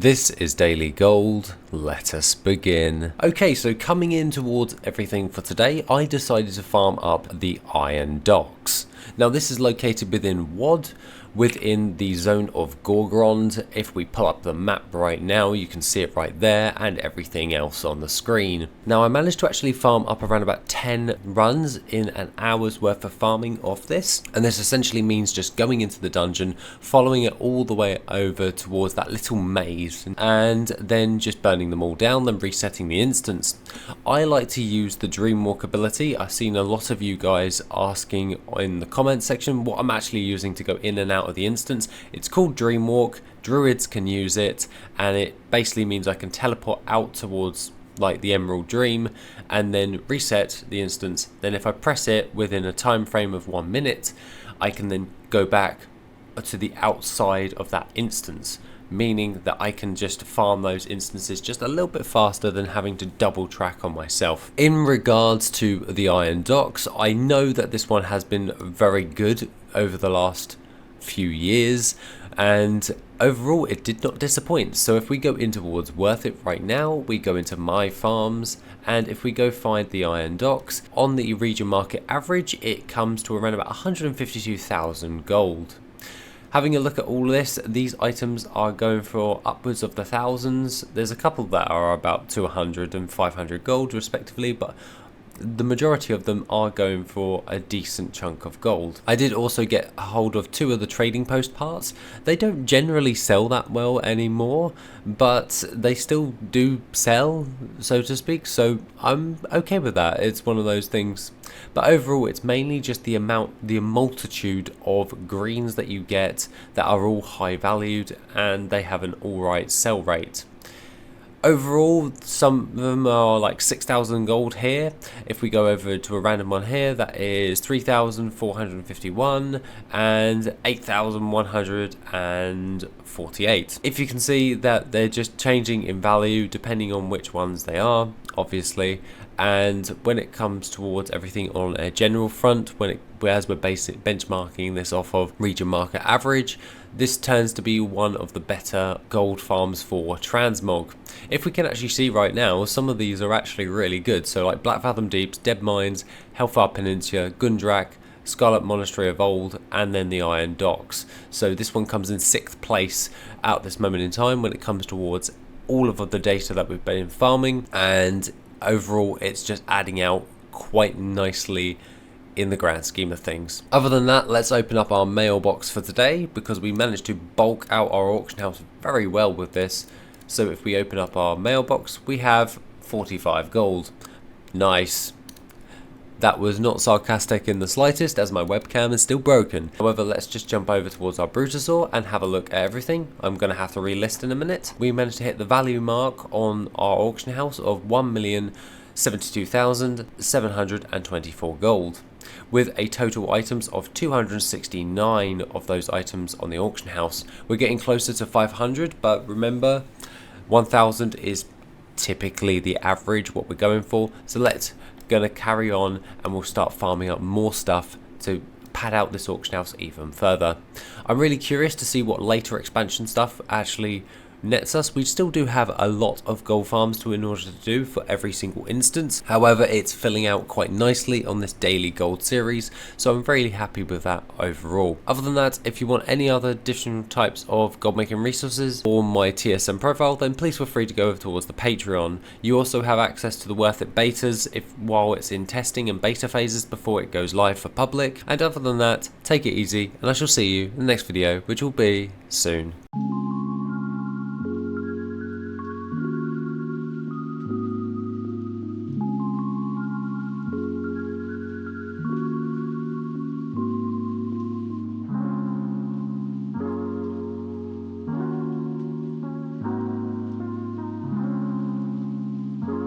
This is Daily Gold, let us begin. Okay, so coming in towards everything for today, I decided to farm up the Iron Docks. Now this is located within WoD, within the zone of Gorgrond. If we pull up the map right now, you can see it right there and everything else on the screen. Now I managed to actually farm up around about 10 runs in an hour's worth of farming off this, and this essentially means just going into the dungeon, following it all the way over towards that little maze, and then just burning them all down, then resetting the instance. I like to use the Dreamwalk ability. I've seen a lot of you guys asking in the comment section what I'm actually using to go in and out of the instance. It's called Dreamwalk. Druids can use it, and it basically means I can teleport out towards like the Emerald Dream and then reset the instance. Then if I press it within a time frame of 1 minute, I can then go back to the outside of that instance, meaning that I can just farm those instances just a little bit faster than having to double track on myself. In regards to the Iron Docks, I know that this one has been very good over the last few years, and overall it did not disappoint. So if we go in towards Worth It right now, we go into My Farms, and if we go find the Iron Docks, on the region market average it comes to around about 152,000 gold. Having a look at all this, these items are going for upwards of the thousands. There's a couple that are about 200 and 500 gold respectively, but the majority of them are going for a decent chunk of gold. I did also get a hold of 2 of the trading post parts. They don't generally sell that well anymore, but they still do sell, so to speak, so I'm okay with that. It's one of those things. But overall it's mainly just the multitude of greens that you get that are all high valued and they have an alright sell rate. Overall, some of them are like 6,000 gold here. If we go over to a random one here, that is 3,451 and 8,148. If you can see that they're just changing in value depending on which ones they are, obviously. And when it comes towards everything on a general front, as we're benchmarking this off of region market average, this turns to be one of the better gold farms for transmog. If we can actually see right now, some of these are actually really good. So like Black Fathom Deeps, Dead Mines, Hellfire Peninsula, Gundrak, Scarlet Monastery of Old, and then the Iron Docks. So this one comes in 6th place at this moment in time when it comes towards all of the data that we've been farming, and overall it's just adding out quite nicely in the grand scheme of things. Other than that, let's open up our mailbox for today, because we managed to bulk out our auction house very well with this. So if we open up our mailbox, we have 45 gold. Nice. That was not sarcastic in the slightest, as my webcam is still broken. However, let's just jump over towards our Brutosaur and have a look at everything. I'm going to have to relist in a minute. We managed to hit the value mark on our auction house of 1,072,724 gold, with a total items of 269 of those items on the auction house. We're getting closer to 500, but remember, 1,000 is typically the average, what we're going for. So let's gonna carry on and we'll start farming up more stuff to pad out this auction house even further. I'm really curious to see what later expansion stuff actually nets us. We still do have a lot of gold farms in order to do for every single instance. However, it's filling out quite nicely on this daily gold series, so I'm really happy with that overall. Other than that, if you want any other additional types of gold making resources or my TSM profile, then please feel free to go over towards the Patreon. You also have access to the Worth It betas while it's in testing and beta phases before it goes live for public. And other than that, take it easy, and I shall see you in the next video, which will be soon.